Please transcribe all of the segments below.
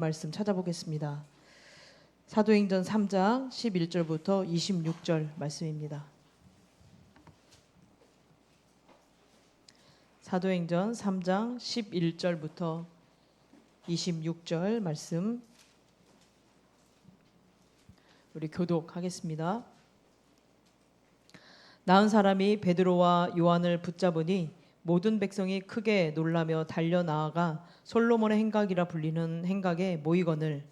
말씀 찾아보겠습니다. 사도행전 3장 11절부터 26절 말씀입니다. 사도행전 3장 11절부터 26절 말씀 우리 교독하겠습니다. 나은 사람이 베드로와 요한을 붙잡으니 모든 백성이 크게 놀라며 달려 나아가 솔로몬의 행각이라 불리는 행각에 모이거늘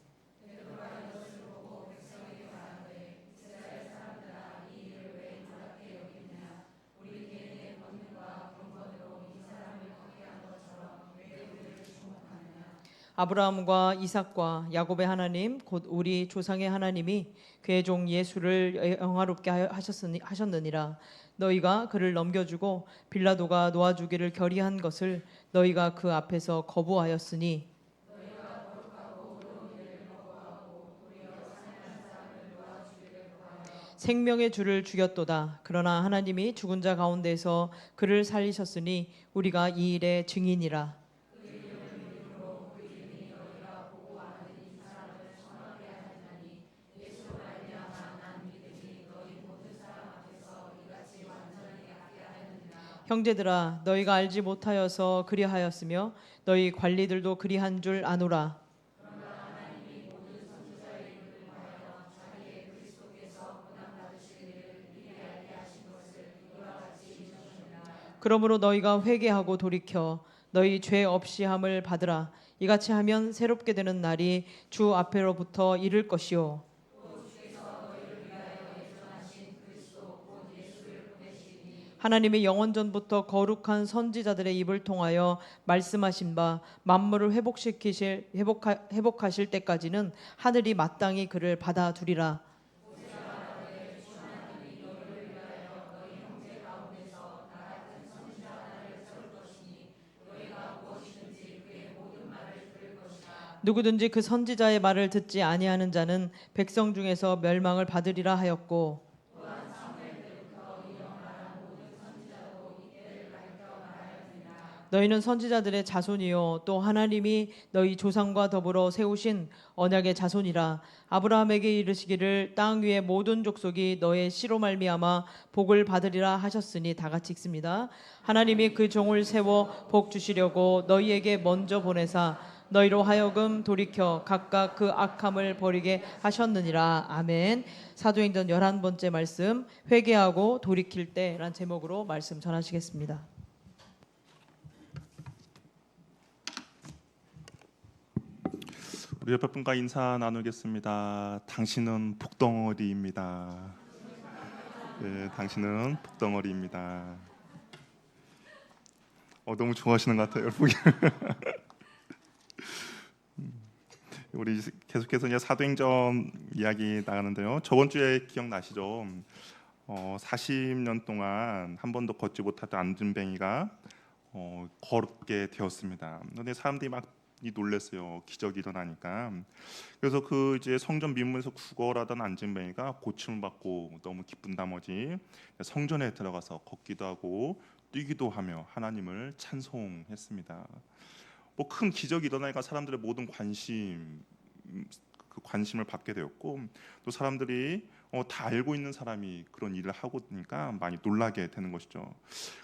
아브라함과 이삭과 야곱의 하나님 곧 우리 조상의 하나님이 그의 종 예수를 영화롭게 하셨느니라. 너희가 그를 넘겨주고 빌라도가 놓아주기를 결의한 것을 너희가 그 앞에서 거부하였으니 생명의 주를 죽였도다. 그러나 하나님이 죽은 자 가운데서 그를 살리셨으니 우리가 이 일의 증인이라. 형제들아 너희가 알지 못하여서 그리하였으며 너희 관리들도 그리한 줄 아노라. 그러므로 너희가 회개하고 돌이켜 너희 죄 없이 함을 받으라. 이같이 하면 새롭게 되는 날이 주 앞에로부터 이를 것이요 하나님이 영원전부터 거룩한 선지자들의 입을 통하여 말씀하신 바 만물을 회복하실 때까지는 하늘이 마땅히 그를 받아두리라. 누구든지 그 선지자의 말을 듣지 아니하는 자는 백성 중에서 멸망을 받으리라 하였고 너희는 선지자들의 자손이요 또 하나님이 너희 조상과 더불어 세우신 언약의 자손이라. 아브라함에게 이르시기를 땅 위의 모든 족속이 너의 씨로 말미암아 복을 받으리라 하셨으니 다 같이 읽습니다. 하나님이 그 종을 세워 복 주시려고 너희에게 먼저 보내사 너희로 하여금 돌이켜 각각 그 악함을 버리게 하셨느니라. 아멘. 사도행전 11번째 말씀 회개하고 돌이킬 때란 제목으로 말씀 전하시겠습니다. 우리 옆에 분과 인사 나누겠습니다. 당신은 복덩어리입니다. 네, 당신은 복덩어리입니다. 너무 좋아하시는 것 같아요, 여러분. 우리 계속해서 이제 사도행전 이야기 나가는데요. 저번 주에 기억나시죠? 40년 동안 한 번도 걷지 못하던 안진뱅이가 걷게 되었습니다. 그런데 사람들이 막 놀랐어요. 기적이 일어나니까. 그래서 그 이제 성전 민문에서 구걸하던 안진뱅이가 고침을 받고 너무 기쁜 나머지 성전에 들어가서 걷기도 하고 뛰기도 하며 하나님을 찬송했습니다. 뭐 큰 기적이 일어나니까 사람들의 모든 관심을 받게 되었고 또 사람들이 다 알고 있는 사람이 그런 일을 하고 있으니까 많이 놀라게 되는 것이죠.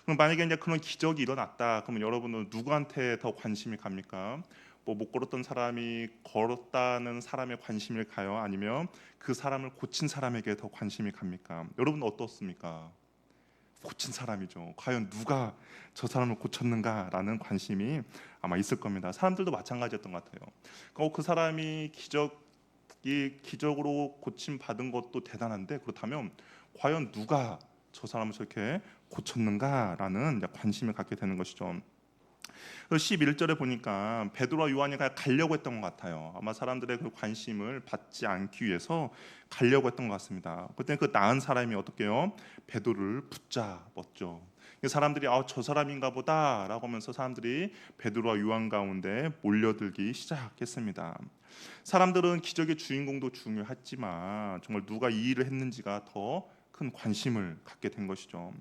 그럼 만약에 이제 그런 기적이 일어났다, 그러면 여러분은 누구한테 더 관심이 갑니까? 뭐 못 걸었던 사람이 걸었다는 사람에 관심이 가요? 아니면 그 사람을 고친 사람에게 더 관심이 갑니까? 여러분은 어떻습니까? 고친 사람이죠. 과연 누가 저 사람을 고쳤는가라는 관심이 아마 있을 겁니다. 사람들도 마찬가지였던 것 같아요. 그 사람이 기적으로 고침 받은 것도 대단한데 그렇다면 과연 누가 저 사람을 저렇게 고쳤는가라는 관심을 갖게 되는 것이죠. 11절에 보니까 베드로와 요한이 가려고 했던 것 같아요. 아마 사람들의 그 관심을 받지 않기 위해서 가려고 했던 것 같습니다. 그때 그 나은 사람이 어떻게요? 베드로를 붙잡았죠. 사람들이 저 사람인가 보다라고 하면서 사람들이 베드로와 요한 가운데 몰려들기 시작했습니다. 사람들은 기적의 주인공도 중요했지만 정말 누가 이 일을 했는지가 더 큰 관심을 갖게 된 것이죠.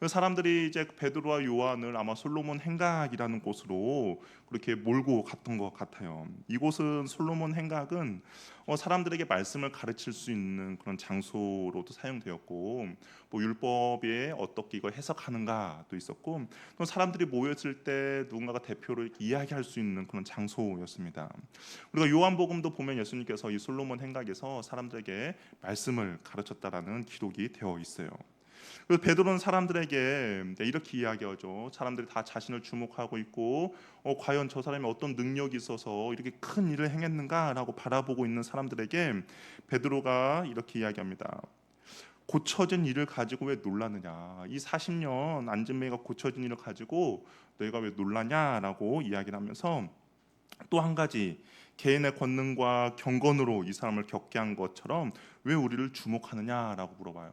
사람들이 이제 베드로와 요한을 아마 솔로몬 행각이라는 곳으로 그렇게 몰고 갔던 것 같아요. 이곳은 솔로몬 행각은 사람들에게 말씀을 가르칠 수 있는 그런 장소로도 사용되었고, 뭐 율법에 어떻게 이걸 해석하는가도 있었고, 또 사람들이 모였을 때 누군가가 대표로 이렇게 이야기할 수 있는 그런 장소였습니다. 우리가 요한복음도 보면 예수님께서 이 솔로몬 행각에서 사람들에게 말씀을 가르쳤다라는 기록이 되어 있어요. 그래서 베드로는 사람들에게 이렇게 이야기하죠. 사람들이 다 자신을 주목하고 있고, 과연 저 사람이 어떤 능력이 있어서 이렇게 큰 일을 행했는가라고 바라보고 있는 사람들에게 베드로가 이렇게 이야기합니다. 고쳐진 일을 가지고 왜 놀라느냐? 이 40년 앉은 매가 고쳐진 일을 가지고 너희가 왜 놀라냐라고 이야기를 하면서 또 한 가지, 개인의 권능과 경건으로 이 사람을 겪게 한 것처럼 왜 우리를 주목하느냐라고 물어봐요.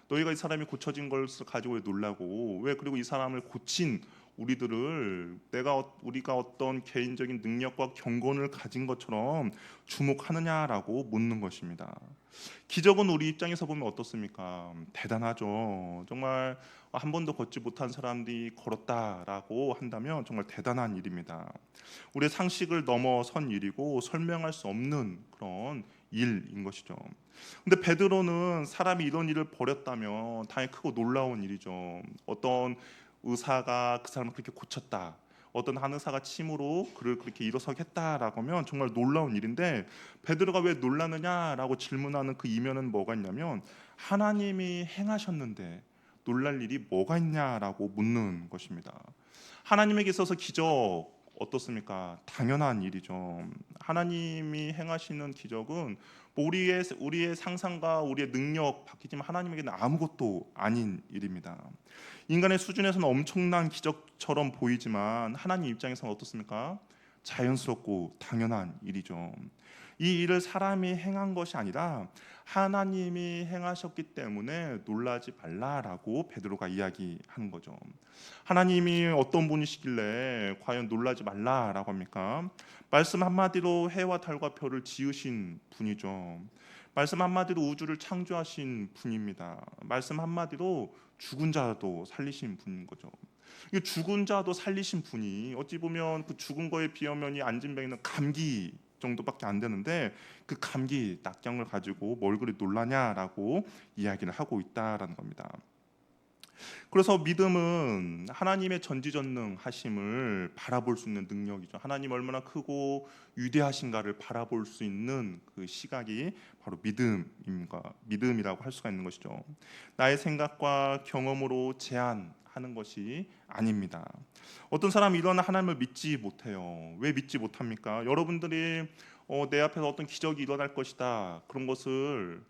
너희가 이 사람이 고쳐진 것을 가지고 왜 놀라고, 왜 그리고 이 사람을 고친 우리들을 우리가 어떤 개인적인 능력과 경건을 가진 것처럼 주목하느냐라고 묻는 것입니다. 기적은 우리 입장에서 보면 어떻습니까? 대단하죠. 정말 한 번도 걷지 못한 사람들이 걸었다라고 한다면 정말 대단한 일입니다. 우리의 상식을 넘어선 일이고 설명할 수 없는 그런 일인 것이죠. 근데 베드로는 사람이 이런 일을 벌였다면 당연히 크고 놀라운 일이죠. 어떤 의사가 그 사람을 그렇게 고쳤다, 어떤 한의사가 침으로 그를 그렇게 일어서게 했다라고 하면 정말 놀라운 일인데, 베드로가 왜 놀라느냐라고 질문하는 그 이면은 뭐가 있냐면, 하나님이 행하셨는데 놀랄 일이 뭐가 있냐라고 묻는 것입니다. 하나님에게 있어서 기적 어떻습니까? 당연한 일이죠. 하나님이 행하시는 기적은 뭐 우리의 상상과 우리의 능력 바뀌지만 하나님에게는 아무것도 아닌 일입니다. 인간의 수준에서는 엄청난 기적처럼 보이지만 하나님 입장에서는 어떻습니까? 자연스럽고 당연한 일이죠. 이 일을 사람이 행한 것이 아니라 하나님이 행하셨기 때문에 놀라지 말라라고 베드로가 이야기하는 거죠. 하나님이 어떤 분이시길래 과연 놀라지 말라라고 합니까? 말씀 한마디로 해와 달과 별을 지으신 분이죠. 말씀 한마디로 우주를 창조하신 분입니다. 말씀 한마디로 죽은 자도 살리신 분인 거죠. 이 죽은 자도 살리신 분이 어찌 보면 그 죽은 거에 비하면 이 앉은 병에는 감기 정도밖에 안 되는데, 그 감기 낙경을 가지고 뭘 그리 놀라냐라고 이야기를 하고 있다라는 겁니다. 그래서 믿음은 하나님의 전지전능하심을 바라볼 수 있는 능력이죠. 하나님 얼마나 크고 위대하신가를 바라볼 수 있는 그 시각이 바로 믿음이라고 할 수가 있는 것이죠. 나의 생각과 경험으로 제한하는 것이 아닙니다. 어떤 사람이 이런 하나님을 믿지 못해요. 왜 믿지 못합니까? 여러분들이 내 앞에서 어떤 기적이 일어날 것이다, 그런 것을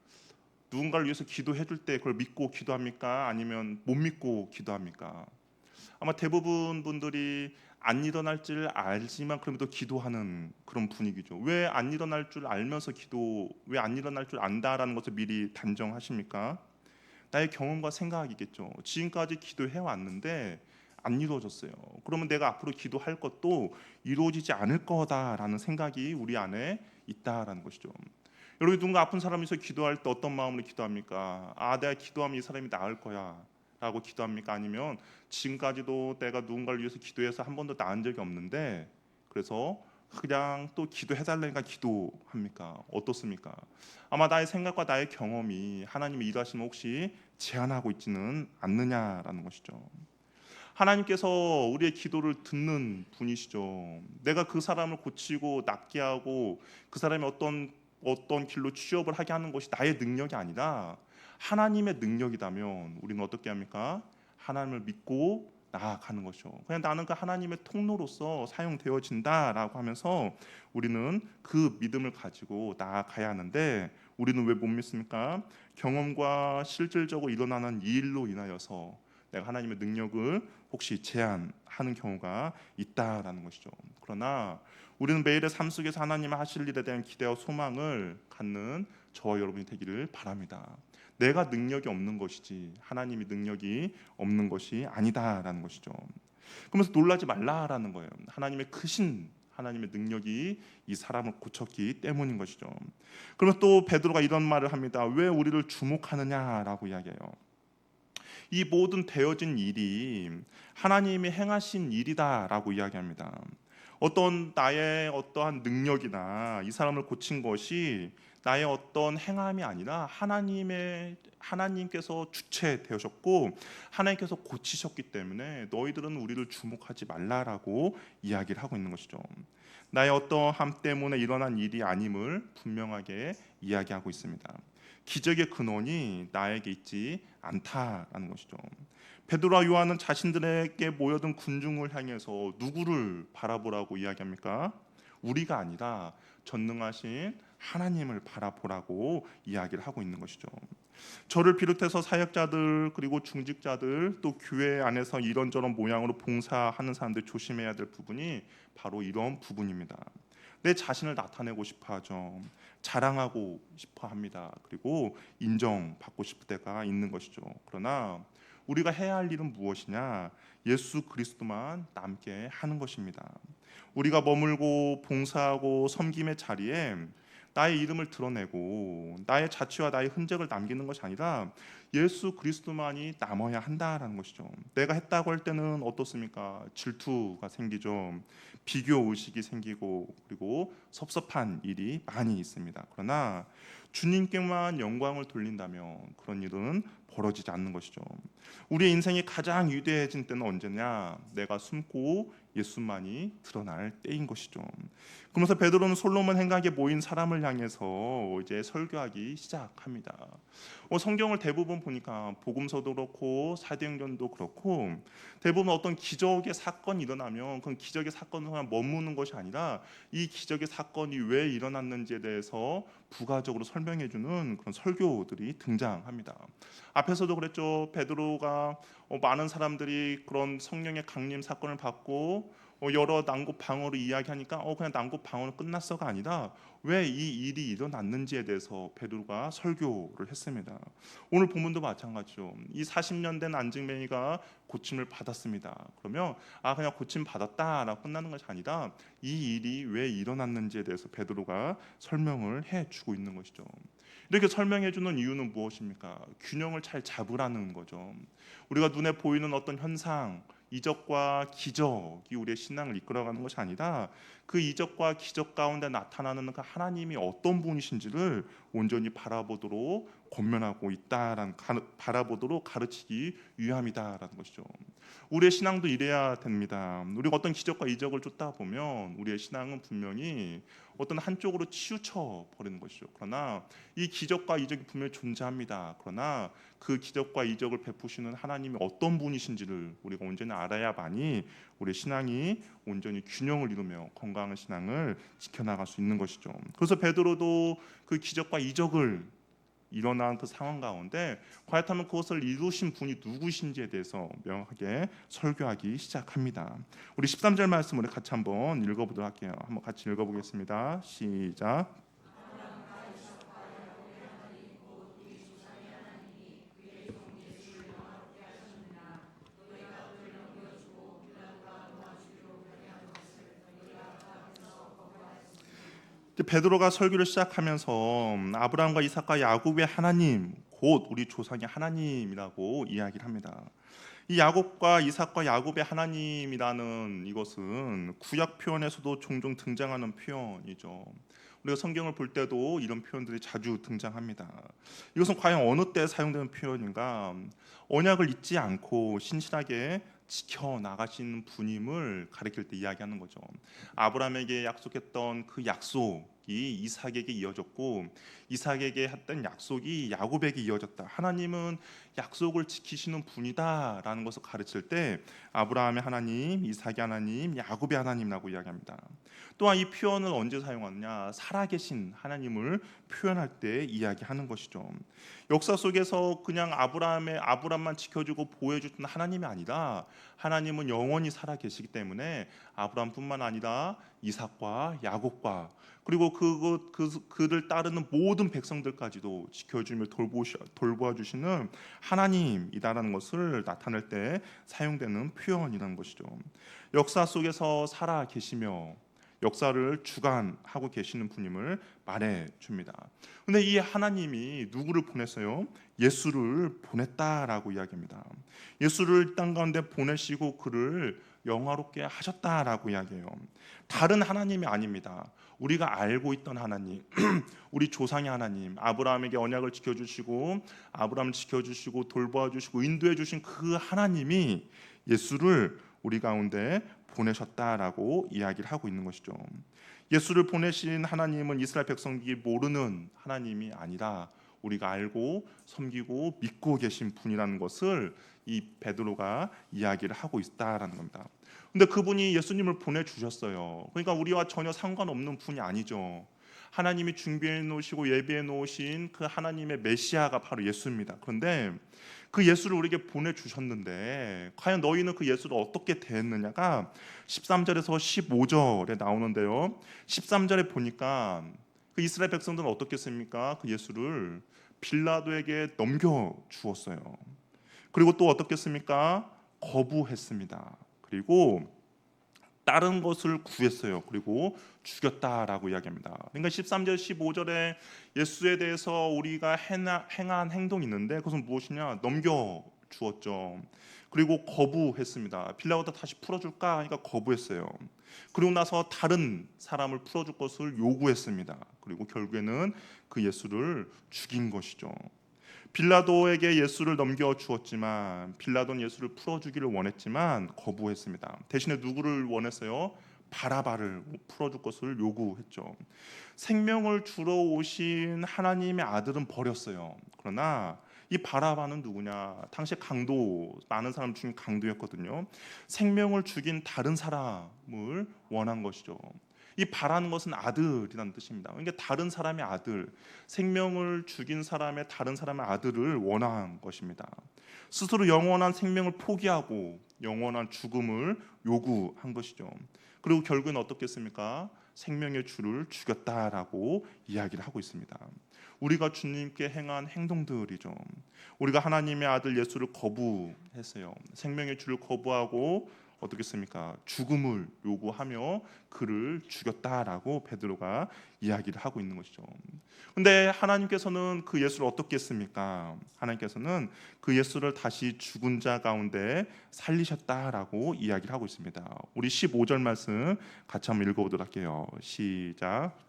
누군가를 위해서 기도해 줄 때 그걸 믿고 기도합니까? 아니면 못 믿고 기도합니까? 아마 대부분 분들이 안 일어날 줄 알지만 그럼에도 기도하는 그런 분위기죠. 왜 안 일어날 줄 알면서 왜 안 일어날 줄 안다라는 것을 미리 단정하십니까? 나의 경험과 생각이겠죠. 지금까지 기도해 왔는데 안 이루어졌어요. 그러면 내가 앞으로 기도할 것도 이루어지지 않을 거다라는 생각이 우리 안에 있다라는 것이죠. 여러분, 누군가 아픈 사람이 있어 기도할 때 어떤 마음으로 기도합니까? 내가 기도하면 이 사람이 나을 거야 라고 기도합니까? 아니면 지금까지도 내가 누군가를 위해서 기도해서 한 번도 나은 적이 없는데 그래서 그냥 또 기도해달라니까 기도합니까? 어떻습니까? 아마 나의 생각과 나의 경험이 하나님의 일하심을 혹시 제한하고 있지는 않느냐라는 것이죠. 하나님께서 우리의 기도를 듣는 분이시죠. 내가 그 사람을 고치고 낫게 하고 그 사람이 어떤 길로 취업을 하게 하는 것이 나의 능력이 아니라 하나님의 능력이다면 우리는 어떻게 합니까? 하나님을 믿고 나아가는 것이죠. 그냥 나는 그 하나님의 통로로서 사용되어진다라고 하면서 우리는 그 믿음을 가지고 나아가야 하는데, 우리는 왜 못 믿습니까? 경험과 실질적으로 일어나는 이 일로 인하여서 내가 하나님의 능력을 혹시 제한하는 경우가 있다라는 것이죠. 그러나 우리는 매일의 삶 속에서 하나님이 하실 일에 대한 기대와 소망을 갖는 저와 여러분이 되기를 바랍니다. 내가 능력이 없는 것이지 하나님이 능력이 없는 것이 아니다라는 것이죠. 그러면서 놀라지 말라라는 거예요. 하나님의 능력이 이 사람을 고쳤기 때문인 것이죠. 그러면 또 베드로가 이런 말을 합니다. 왜 우리를 주목하느냐라고 이야기해요. 이 모든 되어진 일이 하나님이 행하신 일이다라고 이야기합니다. 어떤 나의 어떠한 능력이나 이 사람을 고친 것이 나의 어떤 행함이 아니라 하나님께서 주체되셨고 하나님께서 고치셨기 때문에 너희들은 우리를 주목하지 말라라고 이야기를 하고 있는 것이죠. 나의 어떠함 때문에 일어난 일이 아님을 분명하게 이야기하고 있습니다. 기적의 근원이 나에게 있지 않다라는 것이죠. 베드로와 요한은 자신들에게 모여든 군중을 향해서 누구를 바라보라고 이야기합니까? 우리가 아니라 전능하신 하나님을 바라보라고 이야기를 하고 있는 것이죠. 저를 비롯해서 사역자들 그리고 중직자들 또 교회 안에서 이런저런 모양으로 봉사하는 사람들 조심해야 될 부분이 바로 이런 부분입니다. 내 자신을 나타내고 싶어 하죠. 자랑하고 싶어 합니다. 그리고 인정받고 싶을 때가 있는 것이죠. 그러나 우리가 해야 할 일은 무엇이냐? 예수 그리스도만 남게 하는 것입니다. 우리가 머물고 봉사하고 섬김의 자리에 나의 이름을 드러내고 나의 자취와 나의 흔적을 남기는 것이 아니라 예수 그리스도만이 남아야 한다라는 것이죠. 내가 했다고 할 때는 어떻습니까? 질투가 생기죠. 비교 의식이 생기고 그리고 섭섭한 일이 많이 있습니다. 그러나 주님께만 영광을 돌린다면 그런 일은 벌어지지 않는 것이죠. 우리의 인생이 가장 위대해진 때는 언제냐? 내가 숨고 예수만이 드러날 때인 것이죠. 그러면서 베드로는 솔로몬 행각에 모인 사람을 향해서 이제 설교하기 시작합니다. 성경을 대부분 보니까 복음서도 그렇고 사도행전도 그렇고 대부분 어떤 기적의 사건이 일어나면 그 기적의 사건을 그냥 머무는 것이 아니라 이 기적의 사건이 왜 일어났는지에 대해서 부가적으로 설명해주는 그런 설교들이 등장합니다. 앞에서도 그랬죠. 베드로가 많은 사람들이 그런 성령의 강림 사건을 받고 여러 난고 방어로 이야기하니까 그냥 난고 방어는 끝났어가 아니라 왜 이 일이 일어났는지에 대해서 베드로가 설교를 했습니다. 오늘 본문도 마찬가지죠. 이 40년 된 안증뱅이가 고침을 받았습니다. 그러면 그냥 고침 받았다라고 끝나는 것이 아니라 이 일이 왜 일어났는지에 대해서 베드로가 설명을 해주고 있는 것이죠. 이렇게 설명해주는 이유는 무엇입니까? 균형을 잘 잡으라는 거죠. 우리가 눈에 보이는 어떤 현상, 이적과 기적이 우리의 신앙을 이끌어가는 것이 아니라 그 이적과 기적 가운데 나타나는 그 하나님이 어떤 분이신지를 온전히 바라보도록 권면하고 있다라는 바라보도록 가르치기 위함이다라는 것이죠. 우리의 신앙도 이래야 됩니다. 우리가 어떤 기적과 이적을 쫓다 보면 우리의 신앙은 분명히 어떤 한쪽으로 치우쳐 버리는 것이죠. 그러나 이 기적과 이적이 분명히 존재합니다. 그러나 그 기적과 이적을 베푸시는 하나님이 어떤 분이신지를 우리가 온전히 알아야만이 우리의 신앙이 온전히 균형을 이루며 건강한 신앙을 지켜나갈 수 있는 것이죠. 그래서 베드로도 그 기적과 이적을 일어난 그 상황 가운데 과연 그것을 이루신 분이 누구신지에 대해서 명확하게 설교하기 시작합니다. 우리 13절 말씀을 같이 한번 읽어보도록 할게요. 한번 같이 읽어보겠습니다. 시작. 베드로가 설교를 시작하면서 아브라함과 이삭과 야곱의 하나님, 곧 우리 조상의 하나님이라고 이야기를 합니다. 이 야곱과 이삭과 야곱의 하나님이라는 이것은 구약 표현에서도 종종 등장하는 표현이죠. 우리가 성경을 볼 때도 이런 표현들이 자주 등장합니다. 이것은 과연 어느 때 사용되는 표현인가? 언약을 잊지 않고 신실하게 지켜 나가시는 분임을 가리킬 때 이야기하는 거죠. 아브라함에게 약속했던 그 약속이 이삭에게 이어졌고 이삭에게 했던 약속이 야곱에게 이어졌다. 하나님은 약속을 지키시는 분이다라는 것을 가르칠 때 아브라함의 하나님, 이삭의 하나님, 야곱의 하나님이라고 이야기합니다. 또한 이 표현을 언제 사용하느냐? 살아계신 하나님을 표현할 때 이야기하는 것이죠. 역사 속에서 그냥 아브라함만 지켜주고 보호해주던 하나님이 아니라 하나님은 영원히 살아계시기 때문에 아브라함뿐만 아니라 이삭과 야곱과 그리고 그를 따르는 모든 백성들까지도 지켜주며 돌보아주시는 하나님이다라는 것을 나타낼 때 사용되는 표현이라는 것이죠. 역사 속에서 살아계시며 역사를 주관하고 계시는 분임을 말해줍니다. 근데 이 하나님이 누구를 보냈어요? 예수를 보냈다라고 이야기합니다. 예수를 땅 가운데 보내시고 그를 영화롭게 하셨다라고 이야기해요. 다른 하나님이 아닙니다. 우리가 알고 있던 하나님, 우리 조상의 하나님, 아브라함에게 언약을 지켜주시고 아브라함을 지켜주시고 돌보아주시고 인도해주신 그 하나님이 예수를 우리 가운데 보내셨다라고 이야기를 하고 있는 것이죠. 예수를 보내신 하나님은 이스라엘 백성들이 모르는 하나님이 아니라 우리가 알고 섬기고 믿고 계신 분이라는 것을 이 베드로가 이야기를 하고 있다라는 겁니다. 근데 그분이 예수님을 보내주셨어요. 그러니까 우리와 전혀 상관없는 분이 아니죠. 하나님이 준비해 놓으시고 예비해 놓으신 그 하나님의 메시아가 바로 예수입니다. 그런데 그 예수를 우리에게 보내주셨는데 과연 너희는 그 예수를 어떻게 대했느냐가 13절에서 15절에 나오는데요. 13절에 보니까 그 이스라엘 백성들은 어떻게 했습니까? 그 예수를 빌라도에게 넘겨주었어요. 그리고 또 어떻게 했습니까? 거부했습니다. 그리고 다른 것을 구했어요. 그리고 죽였다라고 이야기합니다. 그러니까 13절 15절에 예수에 대해서 우리가 행한 행동이 있는데 그것은 무엇이냐? 넘겨 주었죠. 그리고 거부했습니다. 빌라도가 다시 풀어줄까 하니까 거부했어요. 그리고 나서 다른 사람을 풀어줄 것을 요구했습니다. 그리고 결국에는 그 예수를 죽인 것이죠. 빌라도에게 예수를 넘겨 주었지만 빌라도는 예수를 풀어주기를 원했지만 거부했습니다. 대신에 누구를 원했어요? 바라바를 풀어줄 것을 요구했죠. 생명을 주러 오신 하나님의 아들은 버렸어요. 그러나 이 바라바는 누구냐? 당시 강도, 많은 사람 중에 강도였거든요. 생명을 죽인 다른 사람을 원한 것이죠. 이 바라는 것은 아들이라는 뜻입니다. 그러니까 다른 사람의 아들, 생명을 죽인 사람의 다른 사람의 아들을 원한 것입니다. 스스로 영원한 생명을 포기하고 영원한 죽음을 요구한 것이죠. 그리고 결국은 어떻겠습니까? 생명의 주를 죽였다라고 이야기를 하고 있습니다. 우리가 주님께 행한 행동들이죠. 우리가 하나님의 아들 예수를 거부했어요. 생명의 주를 거부하고 어떻겠습니까? 죽음을 요구하며 그를 죽였다라고 베드로가 이야기를 하고 있는 것이죠. 근데 하나님께서는 그 예수를 어떻게 했습니까? 하나님께서는 그 예수를 다시 죽은 자 가운데 살리셨다라고 이야기를 하고 있습니다. 우리 15절 말씀 같이 한번 읽어보도록 할게요. 시작.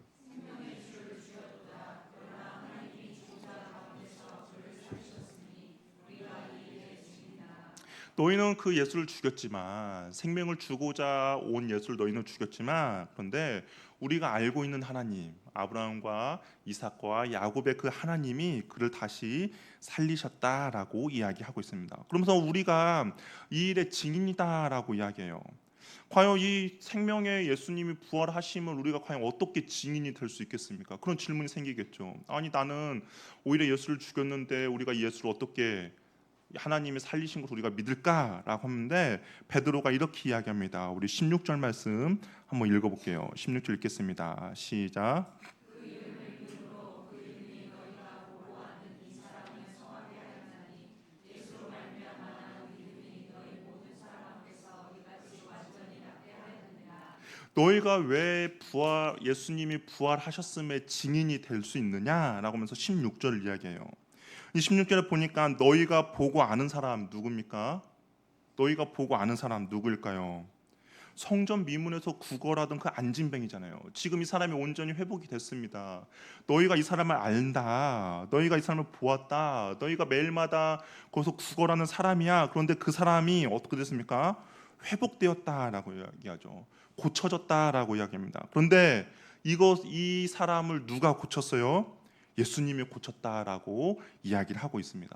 너희는 그 예수를 죽였지만 생명을 주고자 온 예수를 너희는 죽였지만 그런데 우리가 알고 있는 하나님 아브라함과 이삭과 야곱의 그 하나님이 그를 다시 살리셨다라고 이야기하고 있습니다. 그러면서 우리가 이 일의 증인이다라고 이야기해요. 과연 이 생명의 예수님이 부활하심을 우리가 과연 어떻게 증인이 될 수 있겠습니까? 그런 질문이 생기겠죠. 아니 나는 오히려 예수를 죽였는데 우리가 이 예수를 어떻게 하나님이 살리신 것을 우리가 믿을까라고 하는데 베드로가 이렇게 이야기합니다. 우리 16절 말씀 한번 읽어볼게요. 16절 읽겠습니다. 시작. 너희가 왜 예수님이 부활하셨음의 증인이 될 수 있느냐라고 하면서 16절을 이야기해요. 이 16절에 보니까 너희가 보고 아는 사람 누굽니까? 너희가 보고 아는 사람 누구일까요? 성전 미문에서 구걸하던 그 안진뱅이잖아요. 지금 이 사람이 온전히 회복이 됐습니다. 너희가 이 사람을 안다. 너희가 이 사람을 보았다. 너희가 매일마다 거기서 구걸하는 사람이야. 그런데 그 사람이 어떻게 됐습니까? 회복되었다라고 이야기하죠. 고쳐졌다라고 이야기합니다. 그런데 이 사람을 누가 고쳤어요? 예수님이 고쳤다라고 이야기를 하고 있습니다.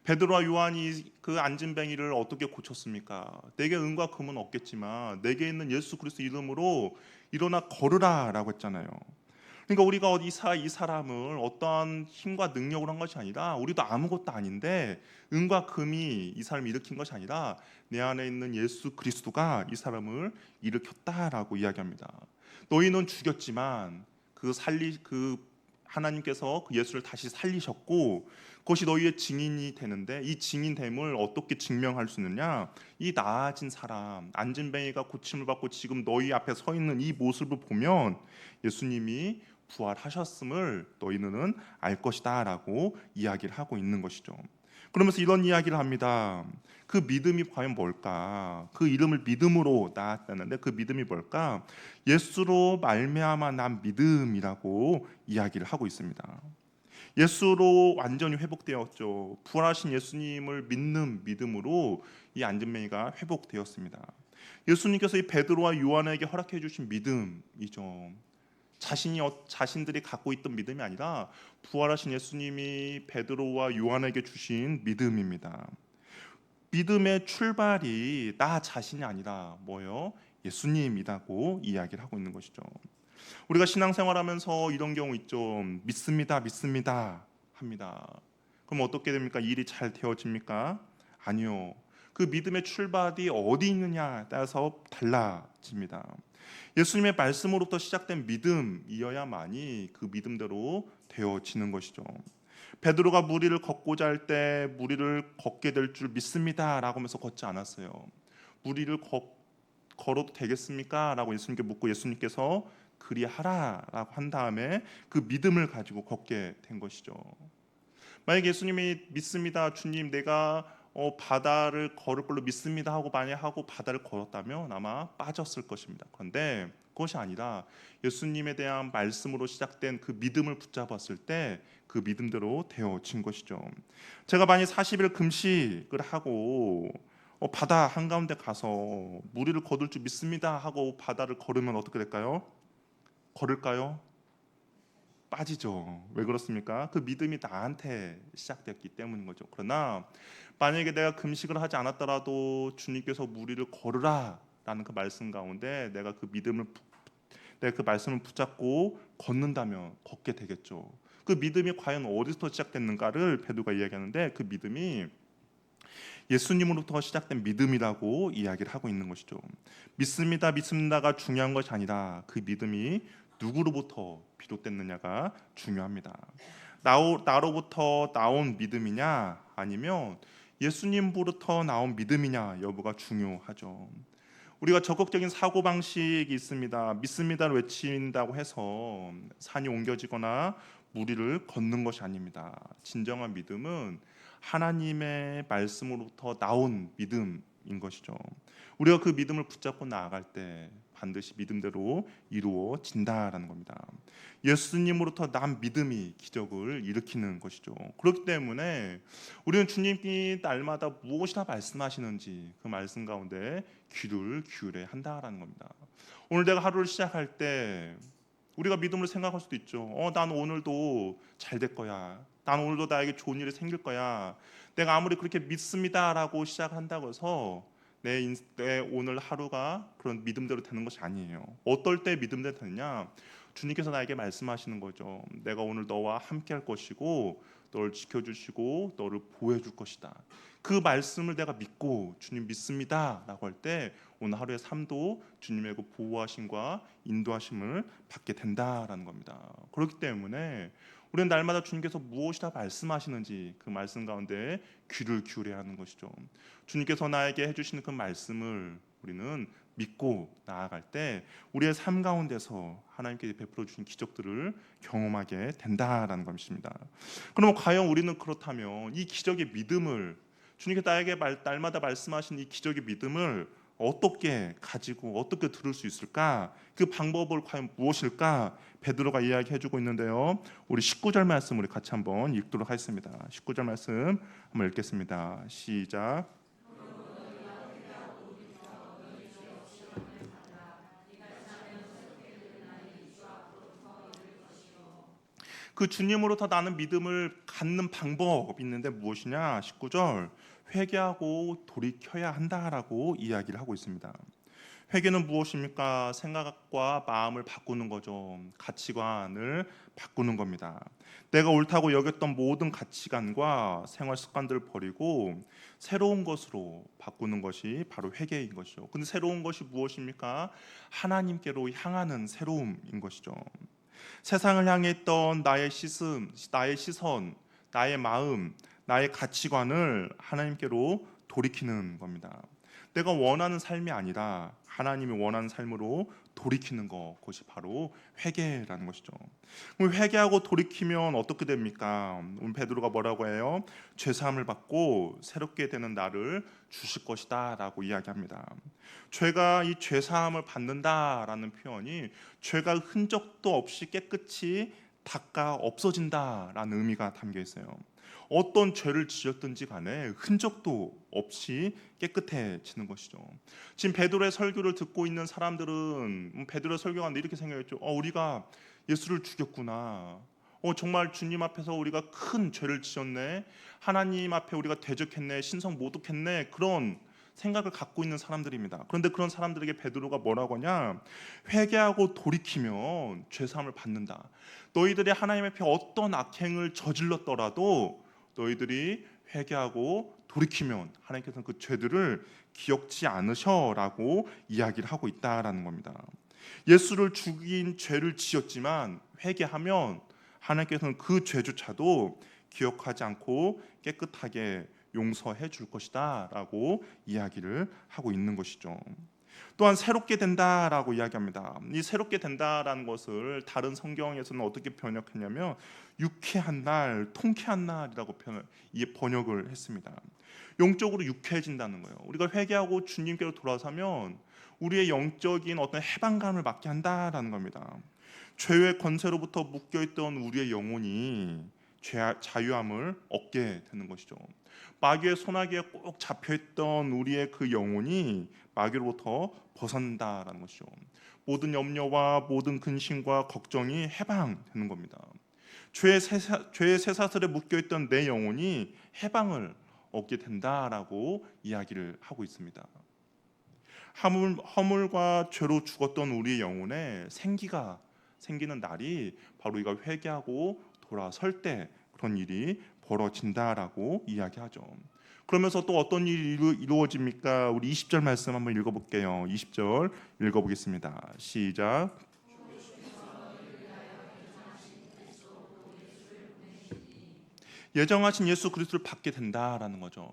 베드로와 요한이 그 안진뱅이를 어떻게 고쳤습니까? 내게 은과 금은 없겠지만 내게 있는 예수 그리스도 이름으로 일어나 걸으라라고 했잖아요. 그러니까 우리가 이 사람을 어떠한 힘과 능력으로 한 것이 아니라 우리도 아무것도 아닌데 은과 금이 이 사람을 일으킨 것이 아니라 내 안에 있는 예수 그리스도가 이 사람을 일으켰다라고 이야기합니다. 너희는 죽였지만 그 하나님께서 그 예수를 다시 살리셨고 그것이 너희의 증인이 되는데 이 증인됨을 어떻게 증명할 수 있느냐? 이 나아진 사람 안진뱅이가 고침을 받고 지금 너희 앞에 서 있는 이 모습을 보면 예수님이 부활하셨음을 너희는 알 것이다 라고 이야기를 하고 있는 것이죠. 그러면서 이런 이야기를 합니다. 그 믿음이 과연 뭘까? 그 이름을 믿음으로 낳았다는데 그 믿음이 뭘까? 예수로 말미암아 난 믿음이라고 이야기를 하고 있습니다. 예수로 완전히 회복되었죠. 부활하신 예수님을 믿는 믿음으로 이 안전뱅이가 회복되었습니다. 예수님께서 이 베드로와 요한에게 허락해 주신 믿음이죠. 자신들이 갖고 있던 믿음이 아니라 부활하신 예수님이 베드로와 요한에게 주신 믿음입니다. 믿음의 출발이 나 자신이 아니라 뭐요? 예수님이라고 이야기를 하고 있는 것이죠. 우리가 신앙생활하면서 이런 경우 있죠. 믿습니다, 믿습니다 합니다. 그럼 어떻게 됩니까? 일이 잘 되어집니까? 아니요. 그 믿음의 출발이 어디 있느냐에 따라서 달라집니다. 예수님의 말씀으로부터 시작된 믿음이어야만이 그 믿음대로 되어지는 것이죠. 베드로가 무리를 걷고자 할 때 무리를 걷게 될 줄 믿습니다라고 하면서 걷지 않았어요. 무리를 걸어도 되겠습니까? 라고 예수님께 묻고 예수님께서 그리하라라고 한 다음에 그 믿음을 가지고 걷게 된 것이죠. 만약 예수님이 믿습니다, 주님, 내가 바다를 걸을 걸로 믿습니다 하고 만약 하고 바다를 걸었다면 아마 빠졌을 것입니다. 그런데 그것이 아니라 예수님에 대한 말씀으로 시작된 그 믿음을 붙잡았을 때 그 믿음대로 되어진 것이죠. 제가 만약 40일 금식을 하고 바다 한가운데 가서 무리를 거둘 줄 믿습니다 하고 바다를 걸으면 어떻게 될까요? 걸을까요? 빠지죠. 왜 그렇습니까? 그 믿음이 나한테 시작됐기 때문인 거죠. 그러나 만약에 내가 금식을 하지 않았더라도 주님께서 무리를 걸으라라는 그 말씀 가운데 내가 그 말씀을 붙잡고 걷는다면 걷게 되겠죠. 그 믿음이 과연 어디서 시작됐는가를 베드로가 이야기하는데 그 믿음이 예수님으로부터 시작된 믿음이라고 이야기를 하고 있는 것이죠. 믿습니다, 믿습니다가 중요한 것이 아니라 그 믿음이 누구로부터 비롯됐느냐가 중요합니다. 나로부터 나온 믿음이냐 아니면 예수님으로부터 나온 믿음이냐 여부가 중요하죠. 우리가 적극적인 사고방식이 있습니다. 믿습니다를 외친다고 해서 산이 옮겨지거나 무리를 걷는 것이 아닙니다. 진정한 믿음은 하나님의 말씀으로부터 나온 믿음인 것이죠. 우리가 그 믿음을 붙잡고 나아갈 때 반드시 믿음대로 이루어진다라는 겁니다. 예수님으로부터 난 믿음이 기적을 일으키는 것이죠. 그렇기 때문에 우리는 주님이 날마다 무엇이나 말씀하시는지 그 말씀 가운데 귀를 기울여야 한다라는 겁니다. 오늘 내가 하루를 시작할 때 우리가 믿음을 생각할 수도 있죠. 난 오늘도 잘 될 거야. 난 오늘도 나에게 좋은 일이 생길 거야. 내가 아무리 그렇게 믿습니다라고 시작한다고 해서 내 오늘 하루가 그런 믿음대로 되는 것이 아니에요. 어떨 때 믿음대로 되느냐? 주님께서 나에게 말씀하시는 거죠. 내가 오늘 너와 함께할 것이고 너를 지켜주시고 너를 보호해줄 것이다. 그 말씀을 내가 믿고 주님 믿습니다라고 할 때 오늘 하루의 삶도 주님의 그 보호하심과 인도하심을 받게 된다라는 겁니다. 그렇기 때문에 우리는 날마다 주님께서 무엇이다 말씀하시는지 그 말씀 가운데 귀를 기울여야 하는 것이죠. 주님께서 나에게 해주시는 그 말씀을 우리는 믿고 나아갈 때 우리의 삶 가운데서 하나님께 베풀어 주신 기적들을 경험하게 된다라는 것입니다. 그럼 과연 우리는 그렇다면 이 기적의 믿음을 주님께서 나에게 날마다 말씀하신 이 기적의 믿음을 어떻게 가지고 어떻게 들을 수 있을까? 그 방법을 과연 무엇일까? 베드로가 이야기해주고 있는데요. 우리 19절 말씀 우리 같이 한번 읽도록 하겠습니다. 19절 말씀 한번 읽겠습니다. 시작. 그 주님으로부터 나는 믿음을 갖는 방법이 있는데 무엇이냐? 19절 회개하고 돌이켜야 한다라고 이야기를 하고 있습니다. 회개는 무엇입니까? 생각과 마음을 바꾸는 거죠. 가치관을 바꾸는 겁니다. 내가 옳다고 여겼던 모든 가치관과 생활 습관들을 버리고 새로운 것으로 바꾸는 것이 바로 회개인 것이죠. 근데 새로운 것이 무엇입니까? 하나님께로 향하는 새로움인 것이죠. 세상을 향했던 나의 시선, 나의 마음, 나의 가치관을 하나님께로 돌이키는 겁니다. 내가 원하는 삶이 아니라 하나님이 원하는 삶으로 돌이키는 것, 그것이 바로 회개라는 것이죠. 그럼 회개하고 돌이키면 어떻게 됩니까? 오늘 베드로가 뭐라고 해요? 죄 사함을 받고 새롭게 되는 나를 주실 것이다라고 이야기합니다. 죄가 이 죄 사함을 받는다라는 표현이 죄가 흔적도 없이 깨끗이 닦아 없어진다라는 의미가 담겨 있어요. 어떤 죄를 지었든지 간에 흔적도 없이 깨끗해지는 것이죠. 지금 베드로의 설교를 듣고 있는 사람들은 베드로의 설교가 하는데 이렇게 생각했죠. 우리가 예수를 죽였구나. 정말 주님 앞에서 우리가 큰 죄를 지었네. 하나님 앞에 우리가 대적했네. 신성 모독했네. 그런 생각을 갖고 있는 사람들입니다. 그런데 그런 사람들에게 베드로가 뭐라고 하냐? 회개하고 돌이키면 죄 사함을 받는다. 너희들이 하나님 앞에 어떤 악행을 저질렀더라도 너희들이 회개하고 돌이키면 하나님께서는 그 죄들을 기억지 않으셔라고 이야기를 하고 있다라는 겁니다. 예수를 죽인 죄를 지었지만 회개하면 하나님께서는 그 죄조차도 기억하지 않고 깨끗하게 용서해 줄 것이다라고 이야기를 하고 있는 것이죠. 또한 새롭게 된다라고 이야기합니다. 이 새롭게 된다라는 것을 다른 성경에서는 어떻게 번역했냐면 유쾌한 날, 통쾌한 날이라고 번역을 했습니다. 영적으로 유쾌해진다는 거예요. 우리가 회개하고 주님께로 돌아서면 우리의 영적인 어떤 해방감을 받게 한다라는 겁니다. 죄의 권세로부터 묶여있던 우리의 영혼이 자유함을 얻게 되는 것이죠. 마귀의 손아귀에 꼭 잡혀있던 우리의 그 영혼이 마귀로부터 벗어난다라는 것이죠. 모든 염려와 모든 근심과 걱정이 해방되는 겁니다. 죄의 쇠사슬에 묶여있던 내 영혼이 해방을 얻게 된다라고 이야기를 하고 있습니다. 허물과 죄로 죽었던 우리의 영혼에 생기가 생기는 날이 바로 우리가 회개하고 돌아설 때 그런 일이 벌어진다라고 이야기하죠. 그러면서 또 어떤 일이 이루어집니까? 우리 20절 말씀 한번 읽어볼게요. 20절 읽어보겠습니다. 시작. 예정하신 예수 그리스도를 받게 된다라는 거죠.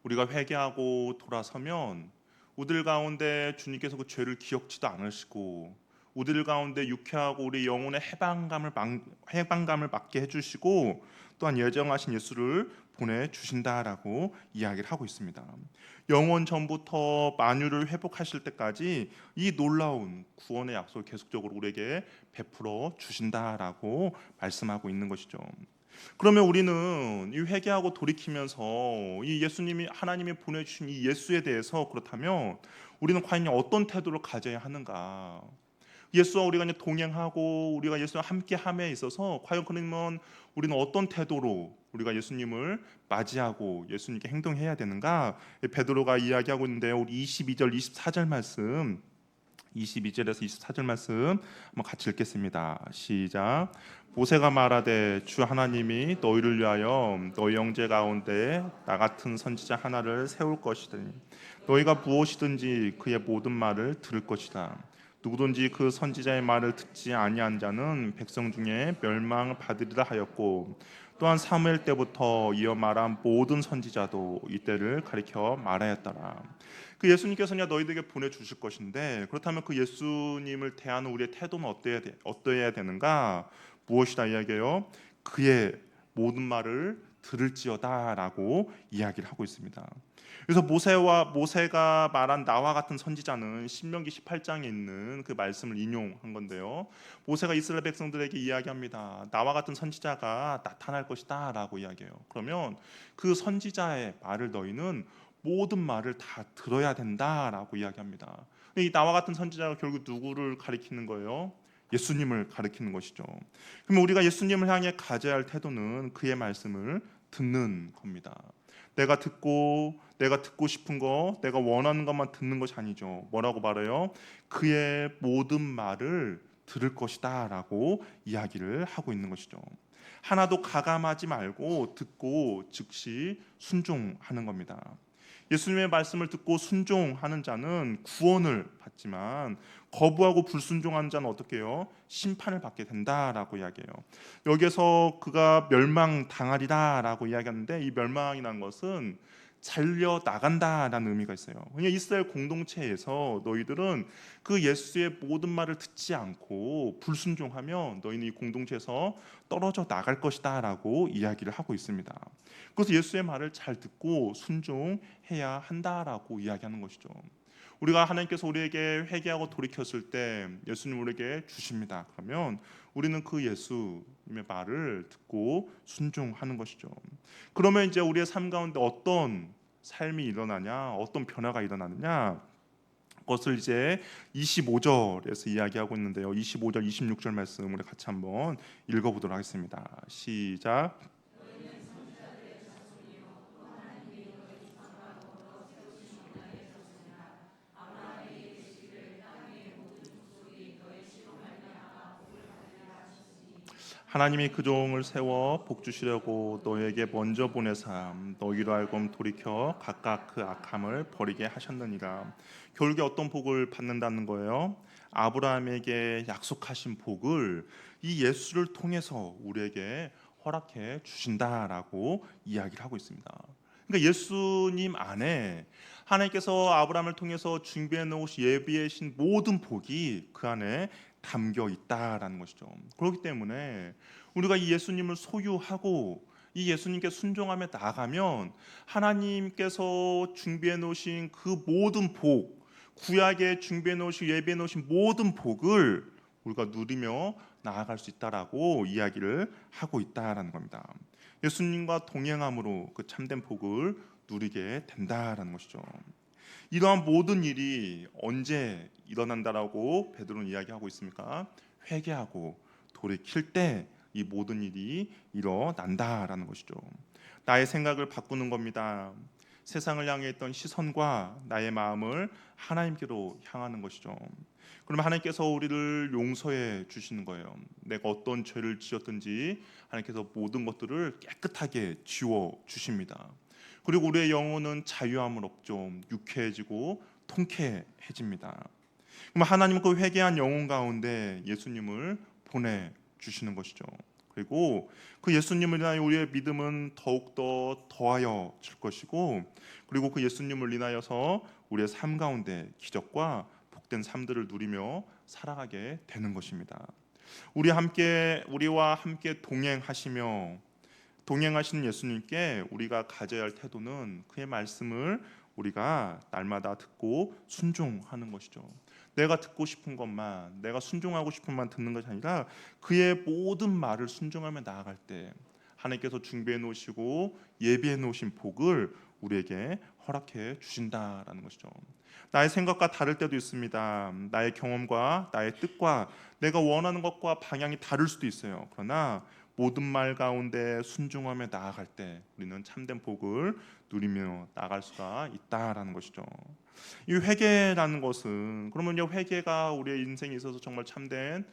우리가 회개하고 돌아서면 우리들 가운데 주님께서 그 죄를 기억지도 않으시고 우리들 가운데 유쾌하고 우리 영혼의 해방감을 받게 해주시고 또한 예정하신 예수를 보내주신다라고 이야기를 하고 있습니다. 영원 전부터 만유를 회복하실 때까지 이 놀라운 구원의 약속을 계속적으로 우리에게 베풀어 주신다라고 말씀하고 있는 것이죠. 그러면 우리는 이 회개하고 돌이키면서 이 예수님이 하나님이 보내주신 이 예수에 대해서 그렇다면 우리는 과연 어떤 태도를 가져야 하는가? 예수와 우리가 이제 동행하고 우리가 예수와 함께함에 있어서 과연 그러면 우리는 어떤 태도로 우리가 예수님을 맞이하고 예수님께 행동해야 되는가? 베드로가 이야기하고 있는데요. 우리 22절, 24절 말씀 22절에서 24절 말씀 한번 같이 읽겠습니다. 시작. 모세가 말하되 주 하나님이 너희를 위하여 너희 형제 가운데 나 같은 선지자 하나를 세울 것이더니 너희가 무엇이든지 그의 모든 말을 들을 것이다. 누구든지 그 선지자의 말을 듣지 아니한 자는 백성 중에 멸망을 받으리라 하였고 또한 사무엘 때부터 이어 말한 모든 선지자도 이때를 가리켜 말하였더라. 그 예수님께서는 너희들에게 보내주실 것인데 그렇다면 그 예수님을 대하는 우리의 태도는 어떠해야 되는가? 무엇이다 이야기해요? 그의 모든 말을 들을지어다라고 이야기를 하고 있습니다. 그래서 모세가 말한 나와 같은 선지자는 신명기 18장에 있는 그 말씀을 인용한 건데요. 모세가 이스라엘 백성들에게 이야기합니다. 나와 같은 선지자가 나타날 것이다라고 이야기해요. 그러면 그 선지자의 말을 너희는 모든 말을 다 들어야 된다라고 이야기합니다. 이 나와 같은 선지자가 결국 누구를 가리키는 거예요? 예수님을 가리키는 것이죠. 그러면 우리가 예수님을 향해 가져야 할 태도는 그의 말씀을 듣는 겁니다. 내가 듣고 싶은 거, 내가 원하는 것만 듣는 것이 아니죠. 뭐라고 말해요? 그의 모든 말을 들을 것이다라고 이야기를 하고 있는 것이죠. 하나도 가감하지 말고 듣고 즉시 순종하는 겁니다. 예수님의 말씀을 듣고 순종하는 자는 구원을 받지만 거부하고 불순종하는 자는 어떻게 해요? 심판을 받게 된다라고 이야기해요. 여기서 그가 멸망당하리다라고 이야기하는데 이 멸망이라는 것은 살려 나간다라는 의미가 있어요. 그냥 이스라엘 공동체에서 너희들은 그 예수의 모든 말을 듣지 않고 불순종하면 너희는 이 공동체에서 떨어져 나갈 것이다라고 이야기를 하고 있습니다. 그래서 예수의 말을 잘 듣고 순종해야 한다라고 이야기하는 것이죠. 우리가 하나님께서 우리에게 회개하고 돌이켰을 때 예수님 우리에게 주십니다. 그러면 우리는 그 예수님의 말을 듣고 순종하는 것이죠. 그러면 이제 우리의 삶 가운데 어떤 삶이 일어나냐, 어떤 변화가 일어나느냐, 그것을 이제 25절에서 이야기하고 있는데요. 25절, 26절 말씀 우리 같이 한번 읽어보도록 하겠습니다. 시작. 하나님이 그 종을 세워 복 주시려고 너에게 먼저 보내사 너희로 하여금 돌이켜 각각 그 악함을 버리게 하셨느니라. 결국에 어떤 복을 받는다는 거예요? 아브라함에게 약속하신 복을 이 예수를 통해서 우리에게 허락해 주신다라고 이야기를 하고 있습니다. 그러니까 예수님 안에 하나님께서 아브라함을 통해서 준비해 놓으신 예비해 신 모든 복이 그 안에 담겨 있다라는 것이죠. 그렇기 때문에 우리가 이 예수님을 소유하고 이 예수님께 순종하며 나아가면 하나님께서 준비해 놓으신 그 모든 복, 구약에 준비해 놓으신 예비해 놓으신 모든 복을 우리가 누리며 나아갈 수 있다라고 이야기를 하고 있다라는 겁니다. 예수님과 동행함으로 그 참된 복을 누리게 된다라는 것이죠. 이러한 모든 일이 언제 일어난다라고 베드로는 이야기하고 있습니까? 회개하고 돌이킬 때 이 모든 일이 일어난다라는 것이죠. 나의 생각을 바꾸는 겁니다. 세상을 향해 있던 시선과 나의 마음을 하나님께로 향하는 것이죠. 그러면 하나님께서 우리를 용서해 주시는 거예요. 내가 어떤 죄를 지었든지 하나님께서 모든 것들을 깨끗하게 지워 주십니다. 그리고 우리의 영혼은 자유함을 얻죠. 유쾌해지고 통쾌해집니다. 그럼 하나님은 그 회개한 영혼 가운데 예수님을 보내 주시는 것이죠. 그리고 그 예수님을 인하여 우리의 믿음은 더욱더 더하여 질 것이고, 그리고 그 예수님을 인하여서 우리의 삶 가운데 기적과 복된 삶들을 누리며 살아가게 되는 것입니다. 우리와 함께 동행하시는 예수님께 우리가 가져야 할 태도는 그의 말씀을 우리가 날마다 듣고 순종하는 것이죠. 내가 듣고 싶은 것만, 내가 순종하고 싶은 것만 듣는 것이 아니라 그의 모든 말을 순종하며 나아갈 때 하나님께서 준비해 놓으시고 예비해 놓으신 복을 우리에게 허락해 주신다라는 것이죠. 나의 생각과 다를 때도 있습니다. 나의 경험과 나의 뜻과 내가 원하는 것과 방향이 다를 수도 있어요. 그러나 모든 말 가운데 순종하며 나아갈 때 우리는 참된 복을 누리며 나아갈 수가 있다라는 것이죠. 이 회개라는 것은, 그러면요, 회개가 우리의 인생에 있어서 정말 참된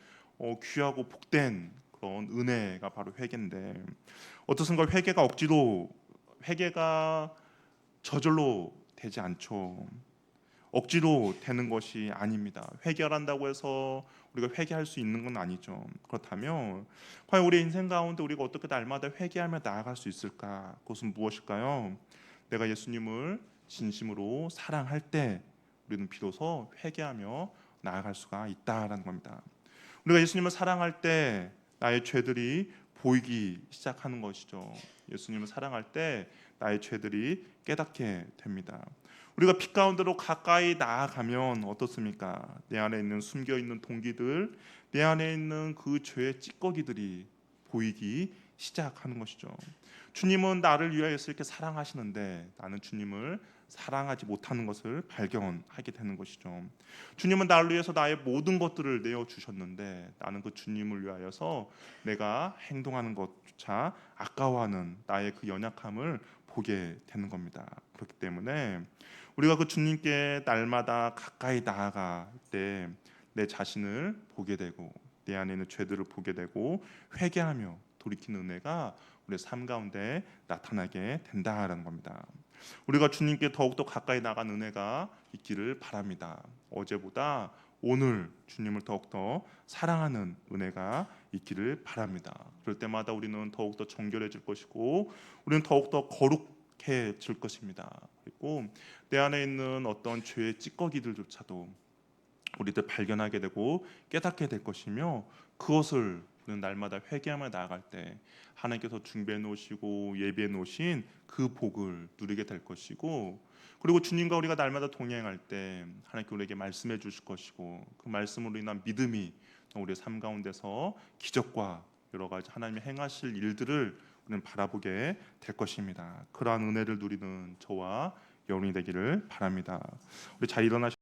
귀하고 복된 그런 은혜가 바로 회개인데, 어떻습니까? 회개가 저절로 되지 않죠. 억지로 되는 것이 아닙니다. 회개한다고 해서 우리가 회개할 수 있는 건 아니죠. 그렇다면 과연 우리 인생 가운데 우리가 어떻게 날마다 회개하며 나아갈 수 있을까? 그것은 무엇일까요? 내가 예수님을 진심으로 사랑할 때 우리는 비로소 회개하며 나아갈 수가 있다라는 겁니다. 우리가 예수님을 사랑할 때 나의 죄들이 보이기 시작하는 것이죠. 예수님을 사랑할 때 나의 죄들이 깨닫게 됩니다. 우리가 빛 가운데로 가까이 나아가면 어떻습니까? 내 안에 있는 숨겨 있는 동기들, 내 안에 있는 그 죄의 찌꺼기들이 보이기 시작하는 것이죠. 주님은 나를 위하여서 이렇게 사랑하시는데 나는 주님을 사랑하지 못하는 것을 발견하게 되는 것이죠. 주님은 나를 위해서 나의 모든 것들을 내어 주셨는데 나는 그 주님을 위하여서 내가 행동하는 것조차 아까워하는 나의 그 연약함을 보게 되는 겁니다. 그렇기 때문에 우리가 그 주님께 날마다 가까이 나아갈 때 내 자신을 보게 되고 내 안에 있는 죄들을 보게 되고 회개하며 돌이키는 은혜가 우리의 삶 가운데 나타나게 된다라는 겁니다. 우리가 주님께 더욱더 가까이 나간 은혜가 있기를 바랍니다. 어제보다 오늘 주님을 더욱더 사랑하는 은혜가 있기를 바랍니다. 그럴 때마다 우리는 더욱더 정결해질 것이고 우리는 더욱더 줄 것입니다. 그리고 내 안에 있는 어떤 죄의 찌꺼기들조차도 우리들 발견하게 되고 깨닫게 될 것이며, 그것을 우리는 날마다 회개하며 나아갈 때 하나님께서 준비해 놓으시고 예비해 놓으신 그 복을 누리게 될 것이고, 그리고 주님과 우리가 날마다 동행할 때 하나님께 우리에게 말씀해 주실 것이고, 그 말씀으로 인한 믿음이 우리의 삶 가운데서 기적과 여러 가지 하나님이 행하실 일들을 우리는 바라보게 될 것입니다. 그러한 은혜를 누리는 저와 여러분이 되기를 바랍니다. 우리 잘 일어나시